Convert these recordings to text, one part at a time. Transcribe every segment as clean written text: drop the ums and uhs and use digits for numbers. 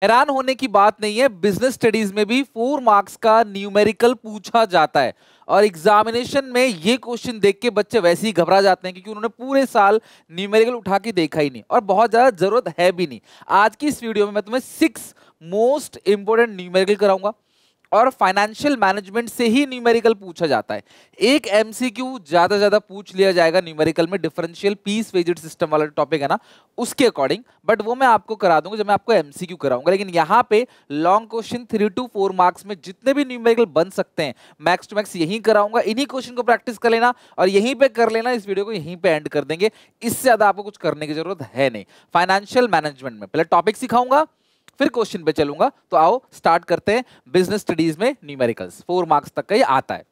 हैरान होने की बात नहीं है, बिजनेस स्टडीज में भी 4 मार्क्स का न्यूमेरिकल पूछा जाता है और एग्जामिनेशन में ये क्वेश्चन देख के बच्चे वैसे ही घबरा जाते हैं क्योंकि उन्होंने पूरे साल न्यूमेरिकल उठा के देखा ही नहीं और बहुत ज्यादा जरूरत है भी नहीं। आज की इस वीडियो में मैं तुम्हें 6 मोस्ट इंपोर्टेंट न्यूमेरिकल कराऊंगा और फाइनेंशियल मैनेजमेंट से ही न्यूमेरिकल पूछा जाता है। एक एमसीक्यू ज्यादा से ज्यादा पूछ लिया जाएगा न्यूमेरिकल में, डिफरेंशियल पीस वेजेड सिस्टम वाला टॉपिक है ना, उसके अकॉर्डिंग, बट वो मैं आपको करा दूंगा जब मैं आपको एमसीक्यू कराऊंगा। लेकिन यहाँ पे लॉन्ग क्वेश्चन 3 to 4 मार्क्स में जितने भी न्यूमेरिकल बन सकते हैं मैक्स टू मैक्स यही कराऊंगा। इन्हीं क्वेश्चन को प्रैक्टिस कर लेना और यहीं पे कर लेना। इस वीडियो को यहीं पे एंड कर देंगे, इससे ज्यादा आपको कुछ करने की जरूरत है नहीं। फाइनेंशियल मैनेजमेंट में पहले टॉपिक सिखाऊंगा फिर क्वेश्चन पे चलूंगा। तो आओ स्टार्ट करते हैं। बिजनेस स्टडीज में न्यूमेरिकल्स 4 मार्क्स तक का ये आता है।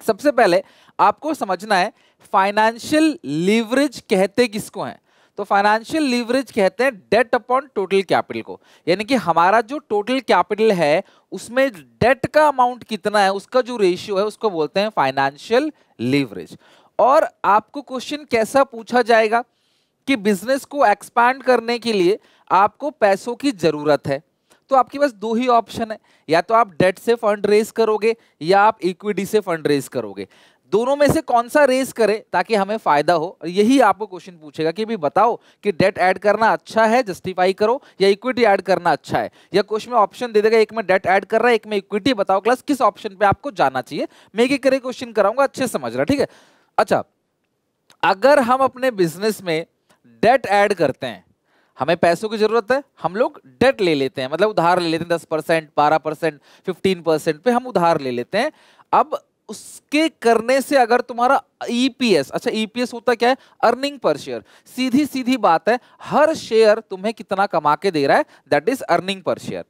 सबसे पहले आपको समझना है फाइनेंशियल लीवरेज कहते किसको हैं। तो फाइनेंशियल लीवरेज कहते हैं डेट अपॉन टोटल कैपिटल को, यानी कि हमारा जो टोटल कैपिटल है उसमें डेट का अमाउंट कितना है उसका जो रेशियो है उसको बोलते हैं फाइनेंशियल लीवरेज। और आपको क्वेश्चन कैसा पूछा जाएगा कि बिजनेस को एक्सपैंड करने के लिए आपको पैसों की जरूरत है, तो आपके पास दो ही ऑप्शन है, या तो आप डेट से फंड रेज करोगे या आप इक्विटी से फंड रेज करोगे। दोनों में से कौन सा रेज करें ताकि हमें फायदा हो, और यही आपको क्वेश्चन पूछेगा कि भी बताओ कि डेट ऐड करना अच्छा है, जस्टिफाई करो, या इक्विटी ऐड करना अच्छा है। या क्वेश्चन में ऑप्शन दे देगा, एक में डेट ऐड कर रहा है एक में इक्विटी, बताओ क्लास किस ऑप्शन पे आपको जाना चाहिए। मैं एक एक क्वेश्चन कराऊंगा, अच्छे समझ रहा, ठीक है। अच्छा, अगर हम अपने बिजनेस में डेट ऐड करते हैं, हमें पैसों की जरूरत है, हम लोग डेट ले लेते हैं, मतलब उधार ले लेते हैं 10%, 12%, 15% पे हम उधार ले लेते हैं। अब उसके करने से अगर तुम्हारा ईपीएस, अच्छा ईपीएस होता क्या है, अर्निंग पर शेयर, सीधी सीधी बात है, हर शेयर तुम्हें कितना कमा के दे रहा है, that is earning per share.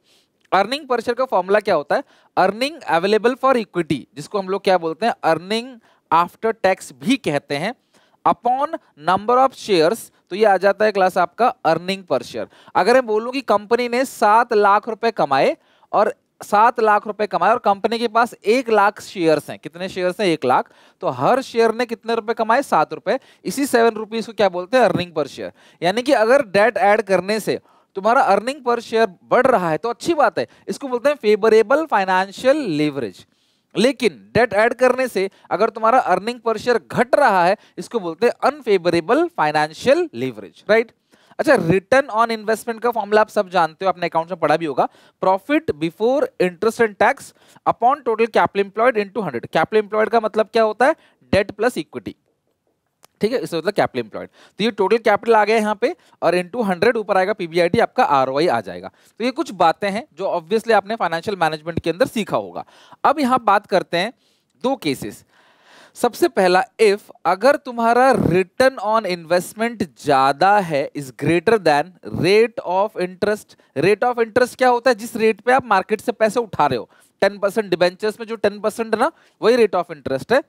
Earning per share का फॉर्मूला क्या होता है, अर्निंग अवेलेबल फॉर इक्विटी, जिसको हम लोग क्या बोलते हैं, अर्निंग आफ्टर टैक्स भी कहते हैं, अपॉन नंबर ऑफ शेयर्स, तो ये आ जाता है क्लास आपका अर्निंग पर शेयर। अगर मैं बोलूं कि कंपनी ने 7 लाख रुपए कमाए और 7 लाख रुपए कमाए और कंपनी के पास 1 लाख शेयर्स हैं, कितने शेयर्स हैं, 1 लाख, तो हर शेयर ने कितने रुपए कमाए, 7 रुपए, इसी 7 रुपीज को क्या बोलते हैं, अर्निंग पर शेयर। यानी कि अगर डेट ऐड करने से तुम्हारा अर्निंग पर शेयर बढ़ रहा है तो अच्छी बात है, इसको बोलते हैं फेवरेबल फाइनेंशियल लीवरेज। लेकिन डेट ऐड करने से अगर तुम्हारा अर्निंग पर शेयर घट रहा है, इसको बोलते हैं अनफेवरेबल फाइनेंशियल लीवरेज, राइट। अच्छा, रिटर्न ऑन इन्वेस्टमेंट का फॉर्मूला आप सब जानते हो, अपने अकाउंट में पढ़ा भी होगा, profit before interest and tax upon total capital employed into 100। Capital employed का मतलब क्या होता है, डेट प्लस इक्विटी, ठीक है, इसका मतलब कैपिटल एम्प्लॉयड। तो ये टोटल कैपिटल आ गया यहाँ पे और इनटू 100 ऊपर आएगा पीबीआईटी, आपका आरओआई आ जाएगा। तो ये कुछ बातें हैं जो ऑब्वियसली आपने फाइनेंशियल मैनेजमेंट के अंदर सीखा होगा। अब यहाँ बात करते हैं दो केसेस। सबसे पहला, इफ अगर तुम्हारा रिटर्न ऑन इन्वेस्टमेंट ज्यादा है, is greater than rate of interest. Rate of interest क्या होता है, जिस रेट पे आप मार्केट से पैसे उठा रहे हो, 10% डिबेंचर्स में जो 10% है ना, वही रेट ऑफ इंटरेस्ट है।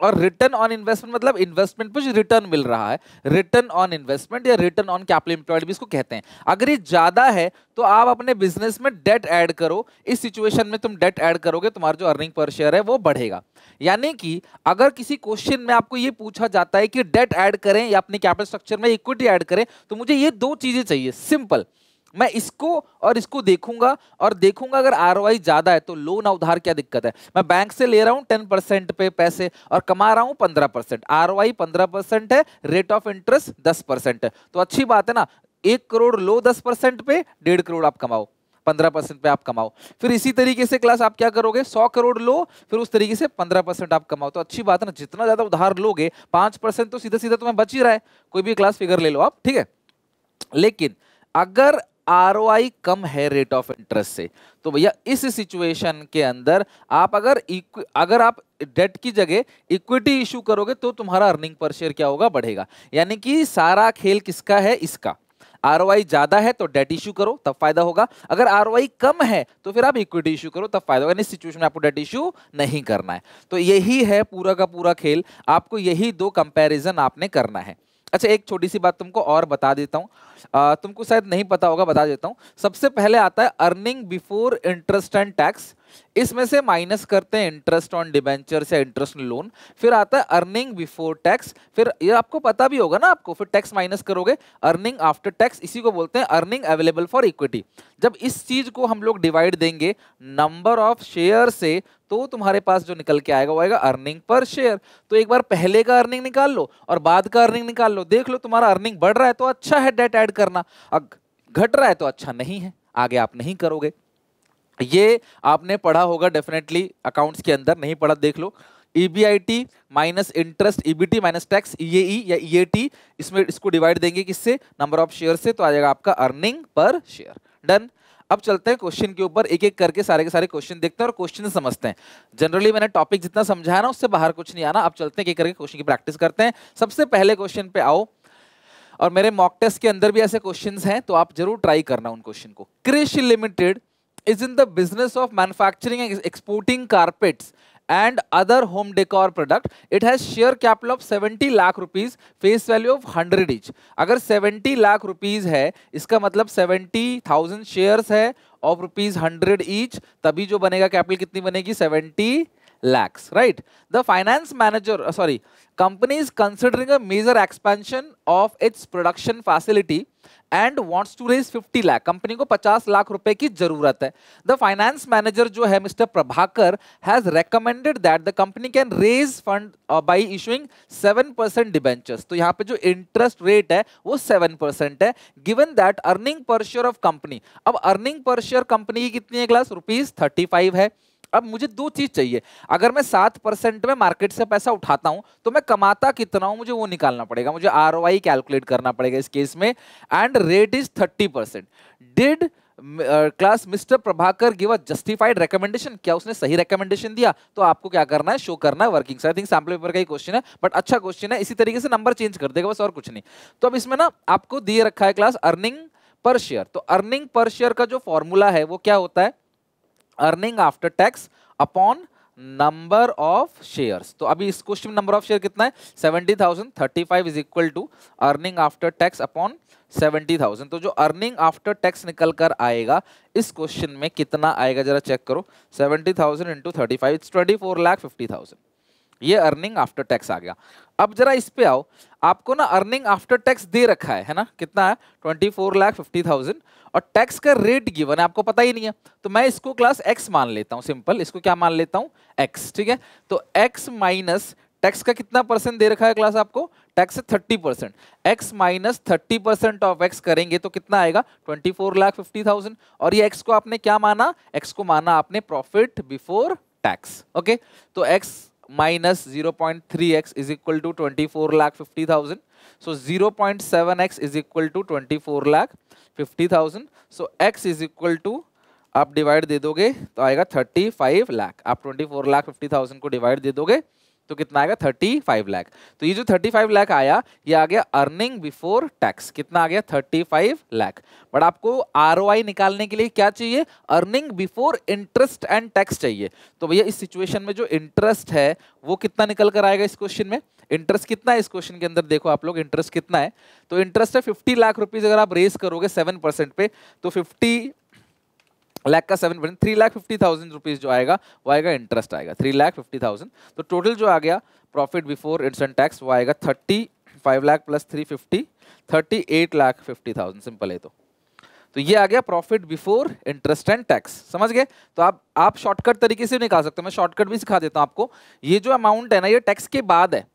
और रिटर्न ऑन इन्वेस्टमेंट मतलब इन्वेस्टमेंट पे जो रिटर्न मिल रहा है, रिटर्न ऑन इन्वेस्टमेंट या रिटर्न ऑन कैपिटल एम्प्लॉयड भी इसको कहते हैं। अगर ये ज्यादा है तो आप अपने बिजनेस में डेट ऐड करो, इस सिचुएशन में तुम डेट ऐड करोगे, तुम्हारा जो अर्निंग पर शेयर है वो बढ़ेगा। यानी कि अगर किसी क्वेश्चन में आपको ये पूछा जाता है कि डेट ऐड करें या अपने कैपिटल स्ट्रक्चर में इक्विटी ऐड करें, तो मुझे ये दो चीजें चाहिए, सिंपल। मैं इसको और इसको देखूंगा और देखूंगा अगर आरओआई ज्यादा है तो लोन उधार क्या दिक्कत है, मैं बैंक से ले रहा हूं 10% पे पैसे और कमा रहा हूं 15%, आरओआई 15% है, रेट ऑफ इंटरेस्ट 10% है, तो अच्छी बात है ना। 1 करोड़ लो 10% पे, 1.5 करोड़ आप कमाओ, 15% पे आप कमाओ। फिर इसी तरीके से क्लास आप क्या करोगे, 100 करोड़ लो, फिर उस तरीके से 15% आप कमाओ, तो अच्छी बात है ना। जितना ज्यादा उधार लोगे 5% तो सीधा सीधा तुम्हें बच ही रहा है, कोई भी क्लास फिगर ले लो आप, ठीक है। लेकिन अगर आरओआई कम है रेट ऑफ इंटरेस्ट से, तो भैया इस सिचुएशन के अंदर आप अगर आप डेट की जगह इक्विटी इशू करोगे तो तुम्हारा अर्निंग पर शेयर क्या होगा, बढ़ेगा। यानी कि सारा खेल किसका है, इसका। आरओआई ज्यादा है तो डेट इशू करो, तब फायदा होगा। अगर आरओआई कम है तो फिर आप इक्विटी इशू करो, तब फायदा होगा। इस सिचुएशन में आपको डेट इशू नहीं करना है। तो यही है पूरा का पूरा खेल, आपको यही दो कंपैरिजन आपने करना है। अच्छा, एक छोटी सी बात तुमको और बता देता हूं तुमको शायद नहीं पता होगा, बता देता हूं। सबसे पहले आता है earning before interest and tax, इसमें से माइनस करते हैं इंटरेस्ट ऑन डिबेंचर या इंटरेस्ट ऑन लोन। फिर आता है अर्निंग बिफोर टैक्स, फिर ये आपको पता भी होगा ना आपको, फिर टैक्स माइनस करोगे, अर्निंग आफ्टर टैक्स, इसी को बोलते हैं अर्निंग अवेलेबल फॉर इक्विटी। जब इस चीज को हम लोग डिवाइड देंगे नंबर ऑफ शेयर से, तो तुम्हारे पास जो निकल के आएगा वो आएगा अर्निंग पर शेयर। तो एक बार पहले का अर्निंग निकाल लो और बाद का अर्निंग निकाल लो, देख लो तुम्हारा अर्निंग बढ़ रहा है तो अच्छा है डेट ऐड करना, अब घट रहा है तो अच्छा नहीं है, आगे आप नहीं करोगे। ये आपने पढ़ा होगा डेफिनेटली अकाउंट्स के अंदर, नहीं पढ़ा देख लो। EBIT minus interest, EBT minus tax, EAE या ईएटी, इसमें इसको डिवाइड देंगे किससे, नंबर ऑफ शेयर से, तो आ जाएगा आपका अर्निंग पर शेयर। डन। अब चलते हैं क्वेश्चन के ऊपर, एक एक करके सारे के सारे क्वेश्चन देखते हैं और क्वेश्चन समझते हैं। जनरली मैंने टॉपिक जितना समझाया ना उससे बाहर कुछ नहीं आना। अब चलते हैं एक एक करके क्वेश्चन की प्रैक्टिस करते हैं। सबसे पहले क्वेश्चन पे आओ, और मेरे मॉक टेस्ट के अंदर भी ऐसे क्वेश्चंस हैं तो आप जरूर ट्राई करना उन क्वेश्चन को। Krish limited is in the business of manufacturing and exporting carpets and other home decor product. It has share capital of 70 lakh rupees, face value of 100 each. अगर 70 लाख रुपीस है, इसका मतलब 70,000 शेयर्स है ऑफ रुपीज 100 ईच, तभी जो बनेगा capital कितनी बनेगी, 70 lakhs, right? The finance manager, company is considering a major expansion of its production facility and wants to raise 50 lakh. Company को 50 लाख रुपए की जरूरत है। The finance manager जो है mister Prabhakar has recommended that the company can raise fund by issuing 7% debentures. तो यहाँ पे जो इंटरेस्ट रेट है वो 7% है, given that earning per share of company, अब earning per share कंपनी की कितनी है क्लास, ₹35 है। अब मुझे दो चीज चाहिए, अगर मैं 7% में मार्केट से पैसा उठाता हूं तो मैं कमाता कितना हूं, मुझे वो निकालना पड़ेगा, मुझे आरओआई कैलकुलेट करना पड़ेगा इस केस में, and rate is 30%। Did class mister Prabhakar give a justified recommendation, क्या उसने सही रिकमेंडेशन दिया, तो आपको क्या करना है, शो करना है working. I think sample paper का ही क्वेश्चन है, बट अच्छा क्वेश्चन है, इसी तरीके से नंबर चेंज कर देगा बस, और कुछ नहीं। तो अब इसमें ना आपको दिए रखा है क्लास अर्निंग पर शेयर, तो अर्निंग पर शेयर का जो फॉर्मूला है वो क्या होता है, earning after tax upon number of shares. तो अभी इस क्वेश्चन में नंबर ऑफ शेयर कितना है, 70,000, 35 is equal to earning after tax upon 70,000। तो जो अर्निंग आफ्टर टैक्स निकल कर आएगा इस क्वेश्चन में कितना आएगा जरा चेक करो, 70,000 इंटू 35, इट्स 24,50,000, ये अर्निंग आफ्टर टैक्स आ गया। अब जरा इस पे आओ, आपको ना अर्निंग आफ्टर टैक्स दे रखा है ना, कितना है 24,50,000, और टैक्स का रेट गिवन है, आपको पता ही नहीं है, तो मैं इसको क्लास x मान लेता हूं, सिंपल, इसको क्या मान लेता हूं, x, ठीक है। तो x माइनस टैक्स का कितना परसेंट दे रखा है क्लास आपको, टैक्स है 30%, x माइनस 30% ऑफ x करेंगे तो कितना आएगा 24,50,000, और ये x को आपने क्या माना, x को माना आपने प्रॉफिट बिफोर टैक्स, ओके। तो x minus 0.3x is equal to 24,50,000. So 0.7x is equal to 24,50,000. So x is equal to, आप डिवाइड दे दोगे तो आएगा 35 लाख, आप 24,50,000 को डिवाइड दे दोगे तो कितना आएगा 35 लाख। तो ये जो 35 लाख आया ये आ गया अर्निंग बिफोर टैक्स, कितना आ गया 35 लाख। बट आपको आरओआई निकालने के लिए क्या चाहिए, earning before interest and tax चाहिए। तो भैया इस सिचुएशन में जो इंटरेस्ट है वो कितना निकल कर आएगा इस क्वेश्चन में, इंटरेस्ट कितना है इस क्वेश्चन के अंदर, देखो आप लोग इंटरेस्ट कितना है, तो इंटरेस्ट है 50 लाख रुपीज, अगर आप रेस करोगे 7% पे तो 50 लाख का 7%, 3,50,000 रुपीज जो आएगा वो आएगा इंटरेस्ट आएगा 3,50,000। तो टोटल जो आ गया प्रॉफिट बिफोर इंटरेस्ट टैक्स वो आएगा 35 लाख प्लस 350, 38,50,000, सिंपल है। तो ये आ गया profit before interest and tax, समझ गए। तो आप शॉर्टकट तरीके से निकाल सकते हो, मैं शॉर्टकट भी सिखा देता हूं आपको। ये जो अमाउंट है ना ये टैक्स के बाद है,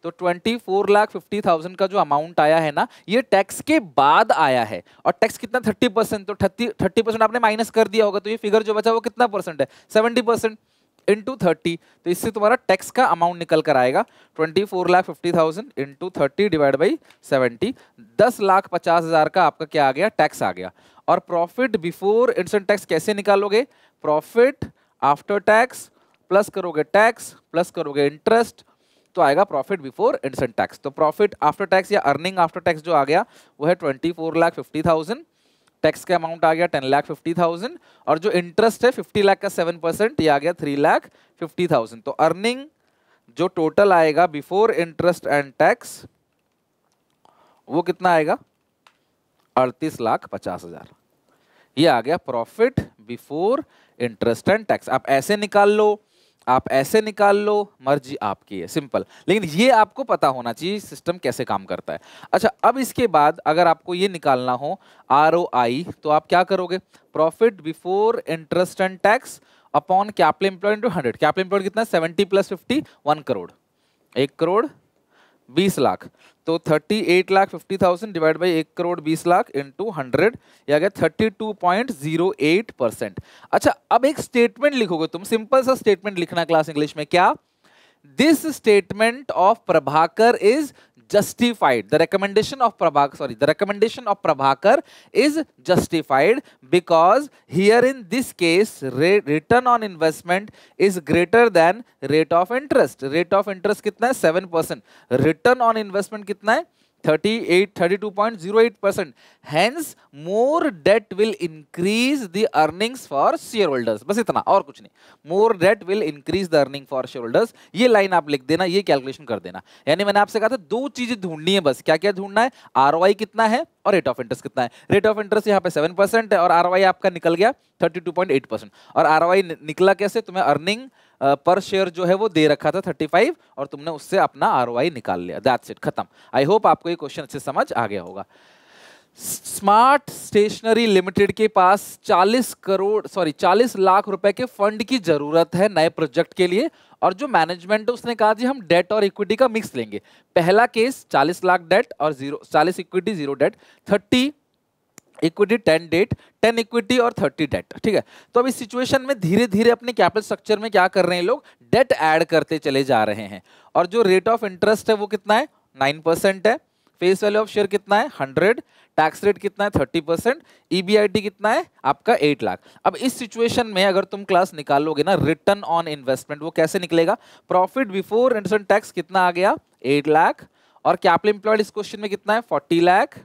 तो 24,50,000 का जो अमाउंट आया है ना ये टैक्स के बाद आया है, और टैक्स कितना 30%, तो 30% आपने माइनस कर दिया होगा, तो ये फिगर जो बचा वो कितना परसेंट है 70% इंटू 30, तो इससे तुम्हारा टैक्स का अमाउंट निकल कर आएगा 24,50,000 इंटू 30 डिवाइड बाई 70, 10,50,000 का आपका क्या आ गया, टैक्स आ गया। और प्रॉफिट बिफोर इंटरेस्ट टैक्स कैसे निकालोगे, प्रॉफिट आफ्टर टैक्स प्लस करोगे टैक्स प्लस करोगे इंटरेस्ट, तो आएगा प्रॉफिट बिफोर इंटरेस्ट टैक्स। तो प्रॉफिट आफ्टर टैक्स या अर्निंग आफ्टर टैक्स जो आ गया वो है 24,50,000, टैक्स का अमाउंट आ गया 10,50,000, और जो इंटरेस्ट है 50 लाख का 7% ये आ गया 3,50,000। तो अर्निंग जो टोटल आएगा बिफोर इंटरेस्ट एंड टैक्स वो कितना आएगा, 38,50,000। ये आ गया profit before interest and tax. आप ऐसे निकाल लो, आप ऐसे निकाल लो, मर्जी आपकी है, सिंपल। लेकिन ये आपको पता होना चाहिए सिस्टम कैसे काम करता है। अच्छा, अब इसके बाद अगर आपको ये निकालना हो ROI, तो आप क्या करोगे? Profit before interest and tax upon capital employed into 100। Capital employed कितना? 70 + 50 1 करोड़, 1 करोड़ 20 लाख। तो 38,50,000 divide by 1 crore 20 lakh into 100, ये आ गया 32.08%। अच्छा, अब एक स्टेटमेंट लिखोगे तुम, सिंपल सा स्टेटमेंट लिखना क्लास इंग्लिश में। क्या? This statement of Prabhakar is justified. The recommendation of Prabhakar is justified because here in this case return on investment is greater than rate of interest. Rate of interest कितना है? 7%. Return on investment कितना है? 32.08%. Hence more debt will increase the earnings for shareholders. बस इतना, और कुछ नहीं। More debt will increase the earning for shareholders. ये लाइन आप लिख देना, ये कैलकुलेशन कर देना। यानी मैंने आपसे कहा था दो चीजें ढूंढनी है बस। क्या क्या ढूंढना है? ROI कितना है और रेट ऑफ इंटरेस्ट कितना है। रेट ऑफ इंटरेस्ट यहाँ पे 7% है और ROI आपका निकल गया 32.8%। और ROI निकला कैसे? तुम्हें अर्निंग पर शेयर जो है वो दे रखा था 35 और तुमने उससे अपना ROI निकाल लिया। दैट्स इट, खत्म। आई होप आपको ये क्वेश्चन अच्छे समझ आ गया होगा। स्मार्ट स्टेशनरी लिमिटेड के पास 40 लाख रुपए के फंड की जरूरत है नए प्रोजेक्ट के लिए, और जो मैनेजमेंट है उसने कहा जी हम डेट और इक्विटी का मिक्स लेंगे। पहला केस 40 लाख डेट और 40 equity 0 debt, 30 equity 10 debt, 10 equity और 30 डेट। ठीक है, तो अब इस सिचुएशन में धीरे धीरे अपने कैपिटल स्ट्रक्चर में क्या कर रहे हैं लोग? डेट ऐड करते चले जा रहे हैं। और जो रेट ऑफ इंटरेस्ट है वो कितना है? 9% है। फेस वैल्यू ऑफ शेयर कितना है? 100। टैक्स रेट कितना है? 30%। EBIT कितना है आपका? 8 लाख। अब इस सिचुएशन में अगर तुम क्लास निकालोगे ना रिटर्न ऑन इन्वेस्टमेंट, वो कैसे निकलेगा? Profit before interest and tax कितना आ गया? 8 लाख। और कैपिटल एम्प्लॉयड इस क्वेश्चन में कितना है? 40 लाख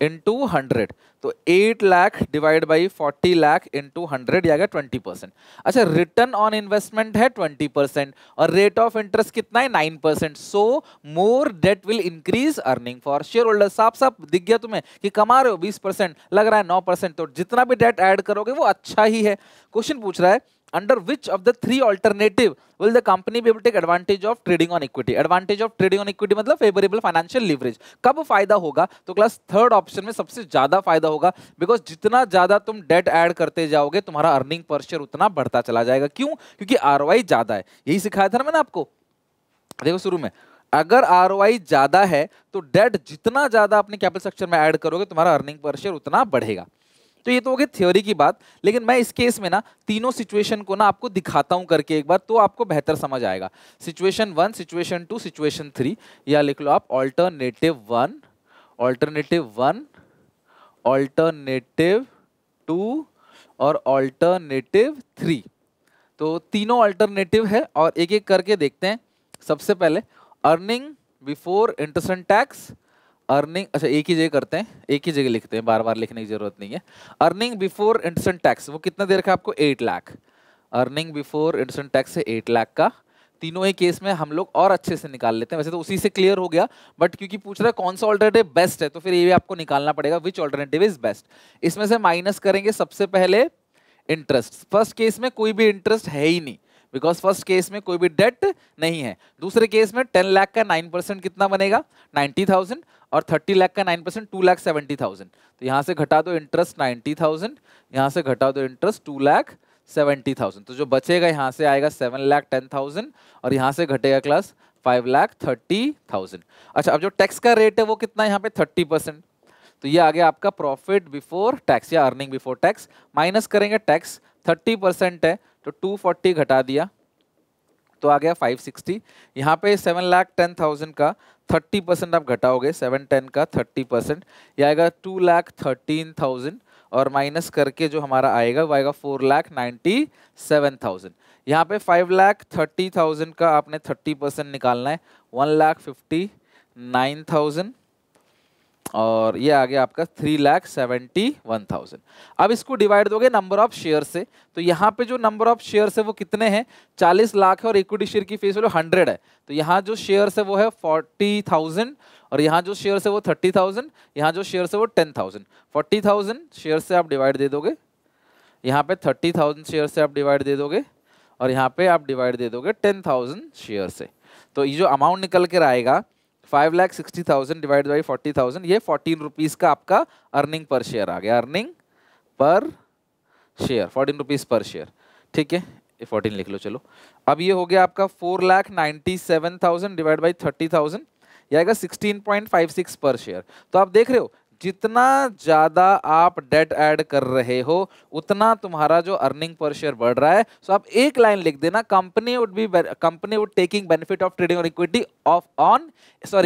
इंटू 100। तो 8 lakh divide by 40 lakh into 100, आ गया 20%। अच्छा, रिटर्न ऑन इन्वेस्टमेंट है 20% और रेट ऑफ इंटरेस्ट कितना है? 9%। So more debt will increase earning for share holder. साफ साफ दिख गया तुम्हें कि कमा रहे हो 20%, लग रहा है 9%, तो जितना भी डेट ऐड करोगे वो अच्छा ही है। क्वेश्चन पूछ रहा है under which of the three alternative will the company be able to take advantage of trading on equity? Advantage of trading on equity मतलब favorable financial leverage। कब फायदा होगा? तो क्लास थर्ड ऑप्शन में सबसे ज्यादा फायदा होगा, बिकॉज जितना ज्यादा तुम डेट ऐड करते जाओगे तुम्हारा अर्निंग पर शेयर उतना बढ़ता चला जाएगा। क्यों? क्योंकि ROI ज्यादा है। यही सिखाया था ना मैंने आपको, देखो शुरू में, अगर ROI ज्यादा है तो डेट जितना ज्यादा अपने कैपिटल स्ट्रक्चर में ऐड करोगे तुम्हारा अर्निंग पर शेयर उतना बढ़ेगा। तो ये तो हो गई थ्योरी की बात, लेकिन मैं इस केस में ना तीनों सिचुएशन को ना आपको दिखाता हूं करके एक बार, तो आपको बेहतर समझ आएगा। सिचुएशन 1, सिचुएशन 2, सिचुएशन 3, या लिख लो आप ऑल्टरनेटिव 1, ऑल्टरनेटिव 1, ऑल्टरनेटिव 2 और ऑल्टरनेटिव 3। तो तीनों ऑल्टरनेटिव है और एक एक करके देखते हैं। सबसे पहले earning before interest and tax, earning, अच्छा एक ही जगह करते हैं, एक ही जगह लिखते हैं, बार बार लिखने की जरूरत नहीं है। Earning before interest and tax वो कितना दे रखा है आपको? 8 lakh. Earning before interest and tax से 8 लाख का। तीनों ही केस में हम लोग और अच्छे से निकाल लेते हैं, वैसे तो उसी से क्लियर हो गया, बट क्योंकि पूछ रहा है कौन सा ऑल्टरनेटिव बेस्ट है तो फिर ये भी आपको निकालना पड़ेगा, विच ऑल्टरनेटिव इज बेस्ट। इसमें से माइनस करेंगे सबसे पहले इंटरेस्ट। फर्स्ट केस में कोई भी इंटरेस्ट है ही नहीं, बिकॉज फर्स्ट केस में कोई भी डेट नहीं है। दूसरे केस में 10 लाख का 9% कितना बनेगा? 90,000 और 30 लाख का 9% 2,70,000। तो यहाँ से घटा दो इंटरेस्ट 90,000, यहाँ से घटा दो इंटरेस्ट 2,70,000। तो जो बचेगा यहाँ से आएगा 7,10,000 और यहाँ से घटेगा क्लास 5,30,000। अच्छा, अब जो टैक्स का रेट है वो कितना है यहाँ पे? 30%। तो ये आ गया आपका प्रॉफिट बिफोर टैक्स या अर्निंग बिफोर टैक्स। माइनस करेंगे टैक्स, 30% है तो 240 घटा दिया तो आ गया 560। यहाँ पे 7,10,000 का 30% आप घटाओगे, 710 का 30%, ये आएगा 2,13,000 और माइनस करके जो हमारा आएगा वो आएगा 4,97,000। यहाँ पे 5,30,000 का आपने 30% निकालना है, 1,59,000 और ये आ गया आपका 3,71,000। अब इसको डिवाइड दोगे नंबर ऑफ शेयर से, तो यहाँ पे जो नंबर ऑफ शेयर्स है वो कितने हैं, 40 लाख है और इक्विटी शेयर की फेस वैल्यू 100 है। तो यहाँ जो शेयर्स है वो है 40,000 और यहाँ जो शेयर्स है वो 30,000, यहाँ जो शेयर्स है वो 10,000। 40,000 शेयर से आप डिवाइड दे दोगे, यहाँ पे 30,000 शेयर से आप डिवाइड दे दोगे और यहाँ पे आप डिवाइड दे दोगे 10,000 शेयर से। तो ये जो अमाउंट निकल कर आएगा 5,60,000 डिवाइड बाई 40,000, ये 14 रुपीज का आपका अर्निंग पर शेयर आ गया। Earning per share 14 rupees per share, ठीक है, ये 14 लिख लो। चलो अब ये हो गया आपका 4,97,000 डिवाइड बाई 30,000, ये आएगा 16.56 पर शेयर। तो आप देख रहे हो जितना ज्यादा आप डेट ऐड कर रहे हो उतना तुम्हारा जो अर्निंग पर शेयर बढ़ रहा है। सो आप एक लाइन लिख देना, company would taking benefit of trading on equity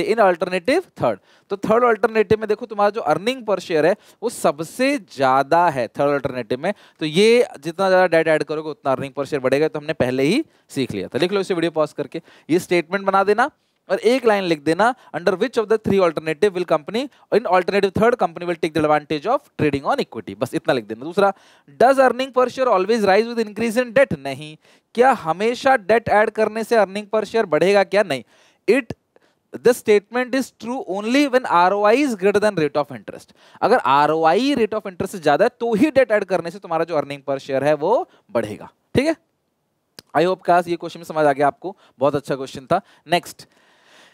in alternative third. तो थर्ड अल्टरनेटिव में देखो तुम्हारा जो अर्निंग पर शेयर है वो सबसे ज्यादा है थर्ड अल्टरनेटिव में। तो ये जितना ज्यादा डेट ऐड करोगे उतना अर्निंग पर शेयर बढ़ेगा। तो हमने पहले ही सीख लिया था। लिख लो इसे वीडियो पॉज करके, ये स्टेटमेंट बना देना और एक लाइन लिख देना, under which of the three alternative will company in alternative third company will take the advantage of trading on equity. बस इतना लिख देना। दूसरा, does earning per share always rise with increase in debt. नहीं, क्या हमेशा डेट ऐड करने से अर्निंग पर शेयर बढ़ेगा क्या? नहीं। It the statement is true only when ROI is greater than rate of interest. अगर आरओआई रेट ऑफ इंटरेस्ट से ज्यादा है तो ही डेट ऐड करने से तुम्हारा जो अर्निंग पर शेयर है वो बढ़ेगा। ठीक है, आई होप क्लास ये क्वेश्चन समझ आ गया आपको, बहुत अच्छा क्वेश्चन था। नेक्स्ट,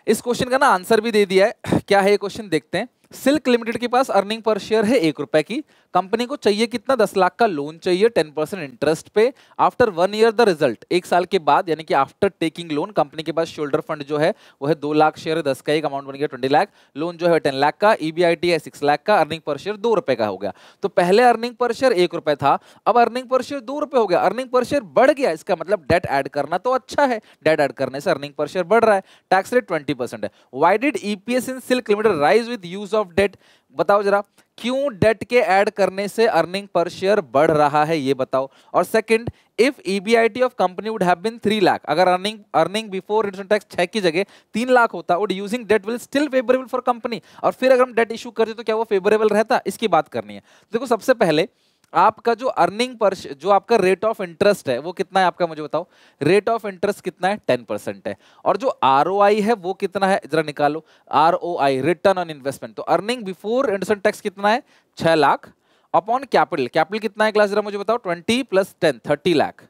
इस क्वेश्चन का ना आंसर भी दे दिया है। क्या है ये क्वेश्चन, देखते हैं। सिल्क लिमिटेड के पास अर्निंग पर शेयर है 1 रुपए की, कंपनी को चाहिए कितना, 10 लाख का लोन चाहिए 10% इंटरेस्ट पे। आफ्टर 1 ईयर द रिजल्ट, एक साल के बाद यानी कि आफ्टर टेकिंग लोन कंपनी के पास शोल्डर फंड जो है वो है 2 लाख शेयर है, 10 का एक अमाउंट बन गया 20 लाख, लोन जो है 10 लाख का, ईबीआईटी है 6 लाख का, अर्निंग पर शेयर 2 रुपए का हो गया। तो पहले अर्निंग पर शेयर 1 रुपए था, अब अर्निंग पर शेयर 2 रुपए हो गया, अर्निंग पर शेयर बढ़ गया। इसका मतलब डेट ऐड करना तो अच्छा है, डेट ऐड करने से अर्निंग पर शेयर बढ़ रहा है। टैक्स रेट 20% है। Why did EPS in silk limited rise with use of debt? बताओ जरा, क्यों डेट के ऐड करने से अर्निंग पर शेयर बढ़ रहा है, ये बताओ। और second, if EBIT of company would have been 3 lakh, अगर अर्निंग बिफोर इंटरेस्ट टैक्स 6 की जगह 3 लाख होता, would using debt will still favourable for company. और फिर अगर हम डेट इशू करते तो क्या वो फेवरेबल रहता, इसकी बात करनी है। देखो सबसे पहले आपका जो अर्निंग पर जो आपका रेट ऑफ इंटरेस्ट है वो कितना है आपका, मुझे बताओ। रेट ऑफ इंटरेस्ट कितना है, 10% है। और जो आरओआई है वो कितना है, जरा निकालो। ROI, return on investment. तो अर्निंग बिफोर इंटरेस्ट टैक्स कितना है, 6 लाख, अपॉन कैपिटल, कैपिटल कितना है क्लास, जरा मुझे बताओ। 20 + 10 30 लाख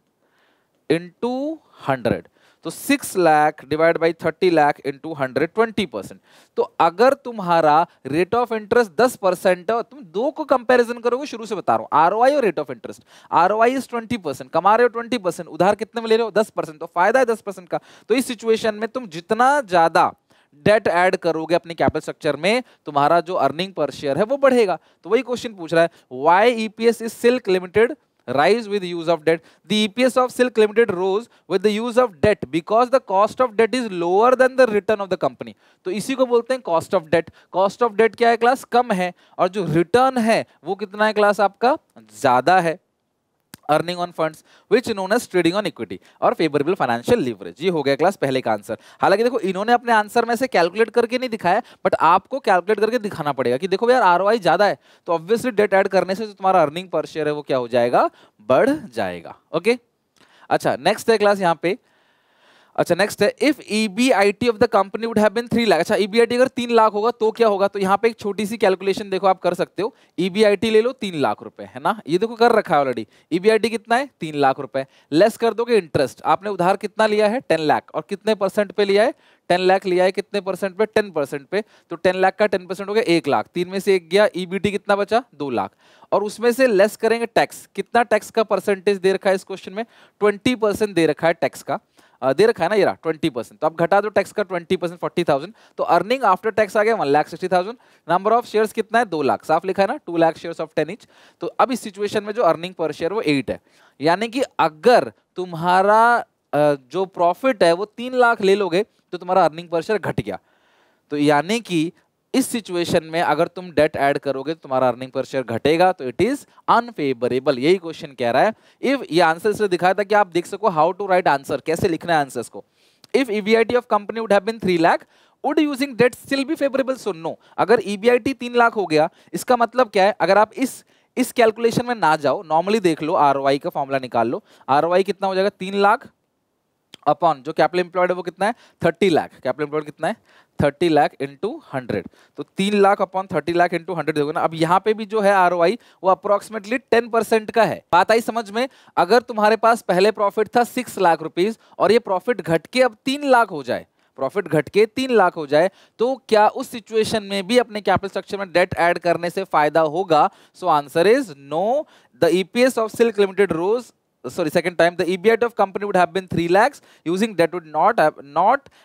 इंटू 100, तो 6 lakh divide by 30 lakh into 100, 20%। तो अगर तुम्हारा रेट ऑफ इंटरेस्ट 10% है, तुम दो को कंपैरिजन करोगे, शुरू से बता रहा हूं, आरओआई और rate of interest. ROI is 20%, कमा रहे हो 20%, उधार कितने में ले रहे हो 10%, तो फायदा है 10% का। तो इस सिचुएशन में तुम जितना ज्यादा डेट ऐड करोगे अपने कैपिटल स्ट्रक्चर में, तुम्हारा जो अर्निंग पर शेयर है वो बढ़ेगा। तो वही क्वेश्चन पूछ रहा है, why EPS is silk limited rise with the use of debt? The EPS of Silk Limited rose with the use of debt because the cost of debt is lower than the return of the company. तो इसी को बोलते हैं cost of debt. Cost of debt क्या है class, कम है, और जो रिटर्न है वो कितना है क्लास आपका, ज्यादा है। Earning on funds which known as trading on equity और फेवरेबल फाइनेंशियल लीवरेज। ये हो गया क्लास पहले का आंसर। हालांकि देखो इन्होंने अपने आंसर में से कैलकुलेट करके नहीं दिखाया, बट आपको कैलकुलेट करके दिखाना पड़ेगा कि देखो यार आरओआई ज्यादा है, तो ऑब्वियसली डेट ऐड करने से जो तुम्हारा अर्निंग पर शेयर है वो क्या हो जाएगा, बढ़ जाएगा। ओके, अच्छा नेक्स्ट है क्लास यहाँ पे। अच्छा नेक्स्ट है, if EBIT of the company would have been 3 lakh. अच्छा ईबीआईटी अगर 3 लाख होगा तो क्या होगा, तो यहाँ पे एक छोटी सी कैलकुलेशन देखो आप कर सकते हो। ईबीआईटी ले लो 3 लाख रुपए, है ना, ये देखो कर रखा है ऑलरेडी। ईबीआईटी कितना है, 3 लाख रुपए, लेस कर दोगे इंटरेस्ट। आपने उधार कितना लिया है, 10 लाख, और कितने परसेंट पे लिया है, 10 लाख लिया है, कितने परसेंट पे, 10% पे। तो 10 लाख का 10% हो गया 1 लाख, 3 में से 1 गया, ईबीटी कितना बचा, 2 लाख। और उसमें से लेस करेंगे टैक्स, कितना टैक्स का परसेंटेज दे रखा है इस क्वेश्चन में, 20% दे रखा है टैक्स का, दे रखा है ना ये रहा 20%। तो अब घटा दो टैक्स का 20%, 40,000, तो अर्निंग आफ्टर टैक्स आ गया 1,60,000। नंबर ऑफ शेयर्स कितना है, 2 लाख, साफ लिखा है ना, 2 लाख शेयर्स ऑफ 10 ईच। तो अब इस सिचुएशन में जो अर्निंग पर शेयर वो 8 है, यानी कि अगर तुम्हारा जो प्रॉफिट है वो 3 लाख ले लोगे तो तुम्हारा अर्निंग पर शेयर घट गया। तो यानी कि इस सिचुएशन में अगर तुम डेट ऐड करोगे तो तुम्हारा अर्निंग पर शेयर घटेगा, तो इट इज अनफेवरेबल। यही क्वेश्चन कह रहा है। इफ ये आंसर इसलिए दिखाया था कि आप देख सको हाउ टू राइट आंसर, कैसे लिखना है आंसर्स को। If EBIT of company would have been 3 lakh, would using debt still be favourable? So no. अगर EBIT 3 लाख हो गया, इसका मतलब क्या है, अगर आप इस कैलकुलेशन में ना जाओ, नॉर्मली देख लो, ROI का फॉर्मूला निकाल लो। ROI कितना हो जाएगा, 3 लाख अपॉन जो कैपिटल एम्प्लॉयड है वो कितना है, 30 लाख। कैपिटल एम्प्लॉयड कितना है, 30 लाख इंटू 100। तो 3 लाख अपॉन 30 लाख इंटू 100 देखो ना। अब यहाँ पे भी जो है ROI वो अप्रोक्सीमेटली 10% का है। बात आई समझ में? अगर तुम्हारे पास पहले प्रॉफिट था 6 लाख रुपीस और ये प्रॉफिट घट के अब 3 लाख हो जाए, प्रॉफिट घट के 3 लाख हो जाए, तो क्या उस सिचुएशन में भी अपने कैपिटल स्ट्रक्चर में डेट ऐड करने से फायदा होगा? So answer is no. The EPS of silk limited rose, sorry, second time, the EBIT of company would have been 3 lakhs. Using that would not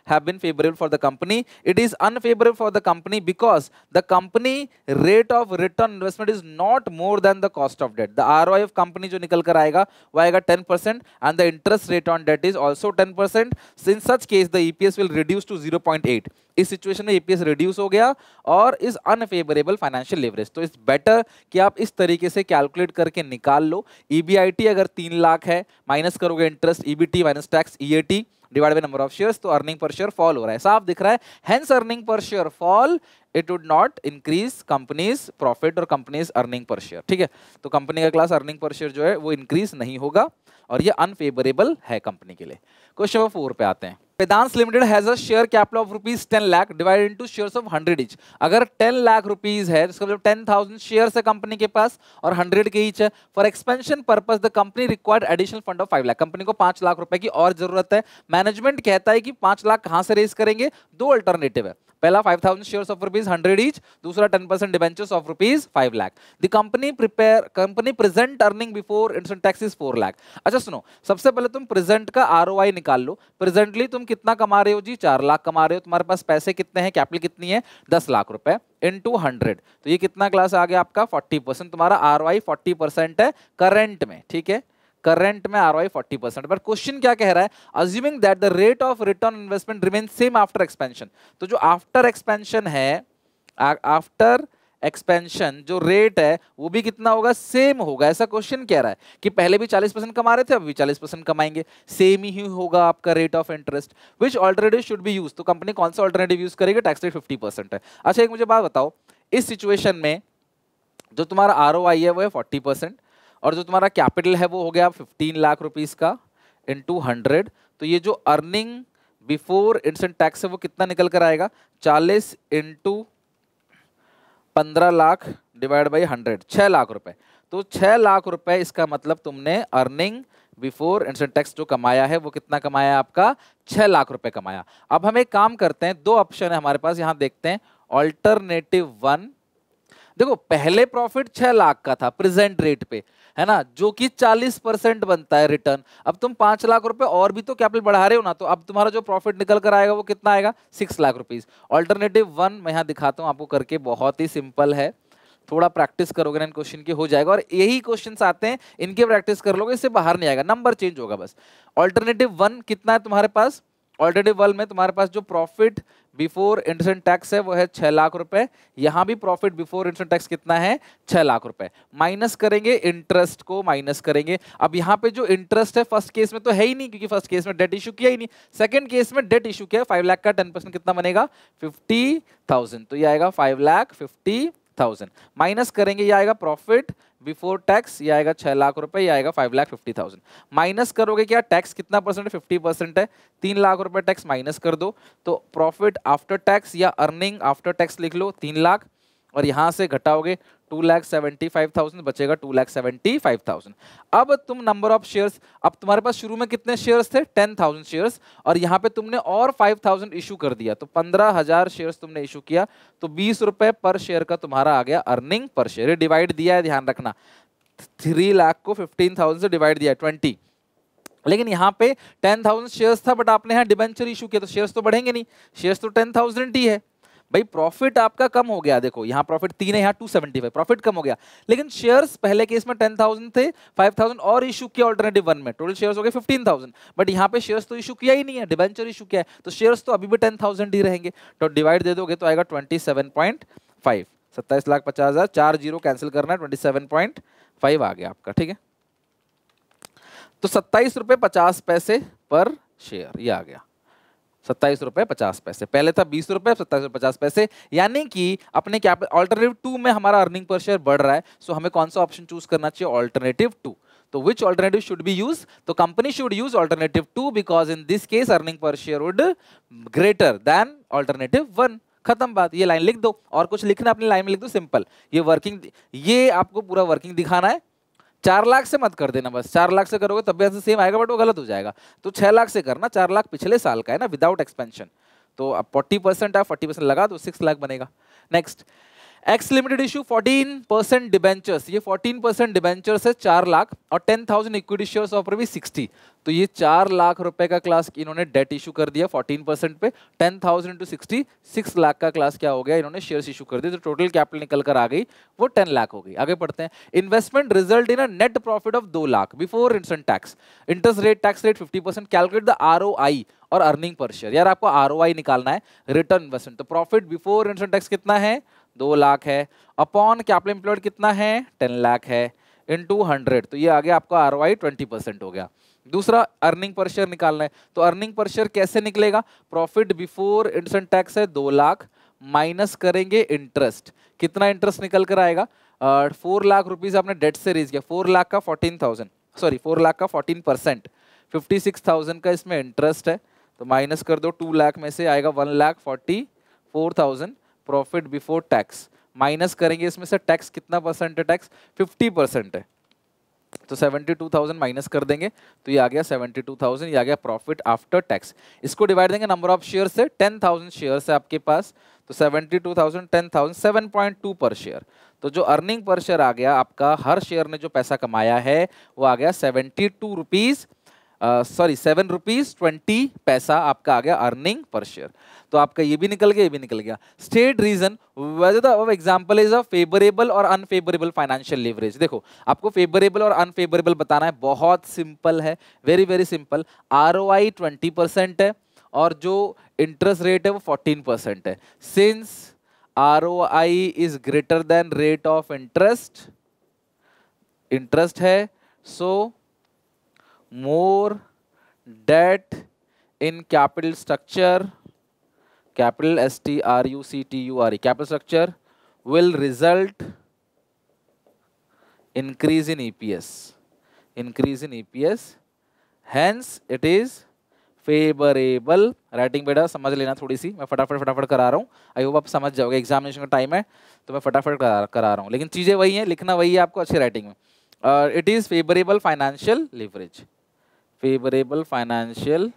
have been favorable for the company. It is unfavorable for the company because the company rate of return on investment is not more than the cost of debt. The ROI of company जो निकल कर आएगा वो आएगा 10% and the interest rate on debt is also 10%. So in such case the EPS will reduce to 0.8. इस situation में EPS reduce हो गया और इज अनफेवरेबल फाइनेंशियल लेवरेज। तो इट्स बेटर कि आप इस तरीके से कैलकुलेट करके निकाल लो। EBIT अगर 3 लाख है, माइनस करोगे interest, EBT minus tax, EAT divide by number of shares, तो अर्निंग पर शेयर फॉल हो रहा है, साफ दिख रहा है। Hence earning per share fall, it would not increase companies profit और कंपनीज अर्निंग पर शेयर। ठीक है, तो कंपनी का क्लास अर्निंग पर शेयर जो है वो इंक्रीज नहीं होगा और ये अनफेवरेबल है कंपनी के लिए। क्वेश्चन नंबर 4 पे आते हैं। Vedanta limited has a share capital of rupees 10 lakh divided into shares of 100 each. अगर 10 लाख रुपीज है तो इसका मतलब 10,000 शेयर्स है कंपनी के पास और 100 के ईच है। For expansion purpose the company required additional fund of 5 lakh. Company को 5 लाख रुपए की और जरूरत है। मैनेजमेंट कहता है कि 5 लाख कहां से रेज करेंगे? दो अल्टरनेटिव है, पहला 5,000 शेयर्स ऑफ रुपीज 100 ईच, दूसरा 10% debentures of rupees 5 lakh. The company present earning before interest tax is 4 lakh. अच्छा सुनो, सबसे पहले तुम प्रेजेंट का ROI निकाल लो। प्रेजेंटली तुम कितना कमा रहे हो जी? 4 लाख कमा रहे हो। तुम्हारे पास पैसे कितने हैं, कैपिटल कितनी है? 10 लाख रुपए इनटू 100, तो ये कितना क्लास आ गया आपका? 40%। तुम्हारा ROI 40% है करंट में। ठीक है, करंट में ROI 40%। पर क्वेश्चन क्या कह रहा है? Assuming that the rate of return investment remain same after expansion. तो जो आफ्टर एक्सपेंशन है, आफ्टर एक्सपेंशन जो रेट है वो भी कितना होगा? सेम होगा। ऐसा क्वेश्चन कह रहा है कि पहले भी 40% कमा रहे थे, अब भी 40% कमाएंगे, सेम ही होगा आपका rate of interest. Which alternative should be use? तो कंपनी कौन सा ऑल्टरनेटिव यूज करेगी? टैक्स रेट 50% है। अच्छा एक मुझे बात बताओ, इस सिचुएशन में जो तुम्हारा ROI है वो है 40% और जो तुम्हारा कैपिटल है वो हो गया 15 लाख रुपीस का इंटू 100, तो ये जो अर्निंग बिफोर इंटरेस्ट टैक्स है वो कितना निकल कर आएगा? 40 into 15 lakh divide by 100, 6 lakh रुपए। तो 6 लाख रुपए, इसका मतलब तुमने अर्निंग बिफोर इंटरेस्ट टैक्स जो कमाया है वो कितना कमाया? आपका 6 लाख रुपए कमाया। अब हम एक काम करते हैं, दो ऑप्शन है हमारे पास, यहां देखते हैं। ऑल्टरनेटिव 1, देखो पहले प्रॉफिट 6 लाख का था प्रेजेंट रेट पे, है ना, जो कि 40% बनता है रिटर्न। अब तुम 5 लाख रुपए और भी तो कैपिटल बढ़ा रहे हो ना, तो अब तुम्हारा जो प्रॉफिट निकल कर आएगा वो कितना आएगा? 6 लाख रुपीस। ऑल्टरनेटिव 1 मैं यहां दिखाता हूं आपको करके, बहुत ही सिंपल है, थोड़ा प्रैक्टिस करोगे ना इन क्वेश्चन की हो जाएगा। और यही क्वेश्चंस आते हैं, इनके प्रैक्टिस कर लोगे, इससे बाहर नहीं आएगा, नंबर चेंज होगा बस। ऑल्टरनेटिव 1 कितना है तुम्हारे पास? ऑल्टरनेटिव 1 में तुम्हारे पास जो प्रॉफिट बिफोर इंटरेस्ट टैक्स है वो है 6 लाख रुपए। यहां भी प्रॉफिट बिफोर इंटरेस्ट टैक्स कितना है? 6 लाख रुपए। माइनस करेंगे इंटरेस्ट को, माइनस करेंगे। अब यहां पे जो इंटरेस्ट है फर्स्ट केस में तो है ही नहीं, क्योंकि फर्स्ट केस में डेट इशू किया ही नहीं। सेकंड केस में डेट इशू किया, 5 लाख का 10% कितना बनेगा? 50,000। तो ये आएगा 5,50,000। माइनस करेंगे, ये आएगा प्रॉफिट बिफोर टैक्स, ये आएगा 6 लाख रुपए, ये आएगा 5,50,000। माइनस करोगे क्या? टैक्स कितना परसेंट है? 50% है। 3 लाख रुपए टैक्स माइनस कर दो, तो प्रॉफिट आफ्टर टैक्स या अर्निंग आफ्टर टैक्स लिख लो 3 लाख, और यहां से घटाओगे 2,75,000, बचेगा 2,75,000। अब तुम नंबर ऑफ शेयर्स, अब तुम्हारे पास शुरू में कितने शेयर्स थे? 10,000 शेयर्स, और यहां पे तुमने और 5,000 इशू कर दिया, तो 15,000 शेयर्स तुमने इशू किया, तो 20 रुपए पर शेयर का तुम्हारा आ गया अर्निंग पर शेयर। डिवाइड दिया है, ध्यान रखना, 3 लाख को 15,000 से डिवाइड दिया है 20। लेकिन यहाँ पे 10,000 शेयर्स था, बट आपने यहाँ डिबेंचर इशू किया, तो शेयर्स तो बढ़ेंगे नहीं, शेयर्स तो 10,000 ही है। भाई प्रॉफिट आपका कम हो गया, देखो यहाँ प्रॉफिट 3 है, यहाँ 275, प्रॉफिट कम हो गया। लेकिन शेयर्स पहले केस में 10,000 थे, 5,000 और इशू किया ऑल्टरनेटिव 1 में, टोटल शेयर्स हो गए 15,000। बट यहाँ पे शेयर्स तो इशू किया ही नहीं है, डिबेंचर इशू किया है, तो शेयर्स तो अभी भी 10,000 ही रहेंगे। तो डिवाइड दे दोगे तो आएगा 27.5, 27,50,000, 4 जीरो कैंसिल करना है, 27.5 आ गया आपका। ठीक है, तो 27 रुपए 50 पैसे पर शेयर, ये आ गया। ₹27.50। पहले था ₹20, ₹27.50। यानी कि अपने कैपिटल ऑल्टरनेटिव 2 में हमारा अर्निंग पर शेयर बढ़ रहा है, सो हमें कौन सा ऑप्शन चूज करना चाहिए? ऑल्टरनेटिव 2। तो विच ऑल्टरनेटिव शुड बी यूज? तो company should use alternative 2 because in this case earning per share would greater than alternative 1। खत्म बात। ये लाइन लिख दो, और कुछ लिखना अपनी लाइन में लिख दो, सिंपल। ये वर्किंग, ये आपको पूरा वर्किंग दिखाना है। 4 लाख से मत कर देना, बस 4 लाख से करोगे तब भी ऐसे सेम आएगा, बट वो गलत हो जाएगा। तो 6 लाख से करना। 4 लाख पिछले साल का है ना, विदाउट एक्सपेंशन। तो अब 40% आप 40% लगा दो, 6 लाख बनेगा। Next, x limited issue 14% debentures. ये 14% डिबेंचर्स है 4 लाख, और 10,000 इक्विटी शेयर्स ऑफर भी 60। तो ये 4 लाख रुपए का क्लास इन्होंने डेट इशू कर दिया 14% पे। 10,000 into 60, 6 लाख का क्लास क्या हो गया? इन्होंने शेयर्स इशू कर दिए। तो टोटल कैपिटल निकल कर आ गई वो 10 लाख हो गई। आगे पढ़ते हैं। Investment result in a net profit of 2 lakh before instant tax. Interest rate, tax rate 50%। Calculate the ROI और अर्निंग पर शेयर। यार आपको ROI निकालना है, रिटर्न इन्वेस्टमेंट। तो प्रॉफिट बिफोर इंस्टेंट टैक्स कितना है? 2 लाख है। अपॉन कैपिटल एम्प्लॉयड कितना है? 10 लाख है, इनटू 100। तो ये आ गया आपका ROI 20% हो गया। दूसरा, अर्निंग पर शेयर निकालना है। तो अर्निंग पर शेयर कैसे निकलेगा? प्रॉफिट बिफोर इंस्टेंट टैक्स है 2 लाख, माइनस करेंगे इंटरेस्ट। कितना इंटरेस्ट निकल कर आएगा? 4 लाख रुपीज आपने डेट से रेज किया। 4 लाख का 14,000, सॉरी 4 लाख का 14%, 56,000 का इसमें इंटरेस्ट है। तो माइनस कर दो, 2 लाख में से आएगा 1,44,000 प्रॉफिट बिफोर टैक्स। माइनस करेंगे इसमें से टैक्स, कितना परसेंट है टैक्स? 50% है। तो 72,000 माइनस कर देंगे, तो ये आ गया 72,000। ये आ गया प्रॉफिट आफ्टर टैक्स। इसको डिवाइड देंगे नंबर ऑफ शेयर से। 10,000 शेयर्स है आपके पास, तो 72,000 10,000 7.2 पर शेयर। तो जो अर्निंग पर शेयर आ गया आपका, हर शेयर ने जो पैसा कमाया है वो आ गया 72 रुपीज, सॉरी 7 रुपीज 20 पैसा आपका आ गया अर्निंग पर शेयर। तो आपका ये भी निकल गया, ये भी निकल गया। State reason whether the above example is a favourable और अनफेवरेबल फाइनेंशियल लीवरेज। देखो आपको फेवरेबल और अनफेवरेबल बताना है, बहुत सिंपल है, वेरी वेरी सिंपल। ROI 20% है और जो इंटरेस्ट रेट है वो 14% है। Since ROI is greater than rate of interest, interest है, सो more debt in capital structure, capital STRUCTURE, capital structure will result increase in EPS, increase in EPS, hence it is favourable. Writing बेटा समझ लेना थोड़ी सी, मैं फटाफट करा रहा हूँ। आई होप आप समझ जाओगे, एग्जामिनेशन का टाइम है तो मैं फटाफट करा रहा हूँ, लेकिन चीज़ें वही हैं, लिखना वही है आपको अच्छी राइटिंग में। It is favourable financial leverage, favourable financial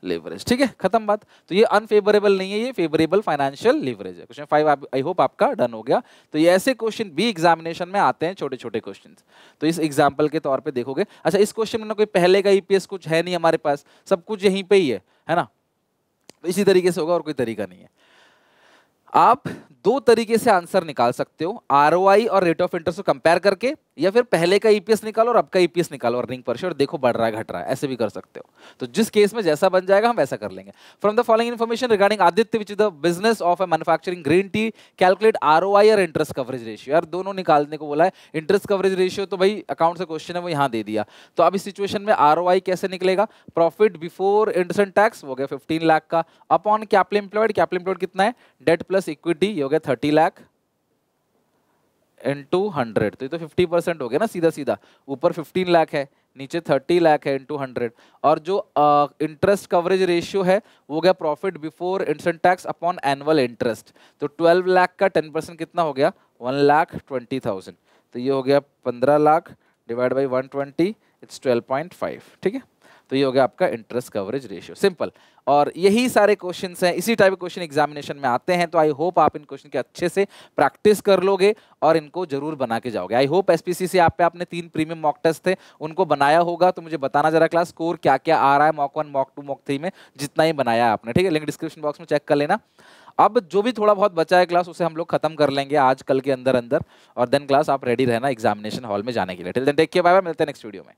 leverage. ठीक है, खत्म बात। तो ये अनफेवरेबल नहीं है, ये फेवरेबल फाइनेंशियल लीवरेज है। क्वेश्चन 5 आई होप आपका डन हो गया। तो ये ऐसे क्वेश्चन भी एग्जामिनेशन में आते हैं, छोटे छोटे क्वेश्चन। तो इस एग्जाम्पल के तौर पे देखोगे। अच्छा, इस क्वेश्चन में ना कोई पहले का ईपीएस कुछ है नहीं हमारे पास, सब कुछ यहीं पे ही है ना। तो इसी तरीके से होगा और कोई तरीका नहीं है। आप दो तरीके से आंसर निकाल सकते हो, ROI और रेट ऑफ इंटरेस्ट को कंपेयर करके, या फिर पहले का ईपीएस निकालो और अब का ईपीएस निकालो, अर्निंग पर शेयर, देखो बढ़ रहा है घट रहा है, ऐसे भी कर सकते हो। तो जिस केस में जैसा बन जाएगा हम वैसा कर लेंगे। From the following information regarding Aditya which is the business of a manufacturing green tea, calculate ROI और इंटरेस्ट कवरेज रेशियो। यार दोनों निकालने को बोला है। इंटरेस्ट कवरेज रेशियो तो भाई अकाउंट से क्वेश्चन है वो यहाँ दे दिया। तो अब इस सिचुएशन में ROI कैसे निकलेगा? Profit before interest and tax हो गया 15 लाख का, upon capital employed, capital employed कितना है? डेट प्लस इक्विटी, ये हो गया 30 लाख इंटू 100। तो ये तो 50% हो गया ना, सीधा सीधा। ऊपर 15 लाख है, नीचे 30 लाख है इंटू 100। और जो इंटरेस्ट कवरेज रेशियो है वो हो गया profit before interest tax upon annual interest. तो 12 लाख का 10% कितना हो गया? 1,20,000। तो ये हो गया 15 लाख डिवाइड बाई 120, इट्स 12.5। ठीक है, तो ये हो गया आपका इंटरेस्ट कवरेज रेशियो, सिंपल। और यही सारे क्वेश्चंस हैं, इसी टाइप के क्वेश्चन एग्जामिनेशन में आते हैं। तो आई होप आप इन क्वेश्चन के अच्छे से प्रैक्टिस कर लोगे और इनको जरूर बना के जाओगे। आई होप एसपीसीसी आप पे आपने 3 प्रीमियम मॉक टेस्ट थे उनको बनाया होगा। तो मुझे बताना जरा क्लास स्कोर क्या क्या आ रहा है मॉक 1, मॉक 2, मॉक 3 में, जितना ही बनाया है आपने। ठीक है, लिंक डिस्क्रिप्शन बॉक्स में चेक कर लेना। अब जो भी थोड़ा बहुत बचा है क्लास उसे हम लोग खत्म कर लेंगे आज कल के अंदर अंदर, और देन क्लास आप रेडी रहना एग्जामिनेशन हॉल में जाने के लिए। Till then take care, bye bye, मिलते हैं नेक्स्ट वीडियो में।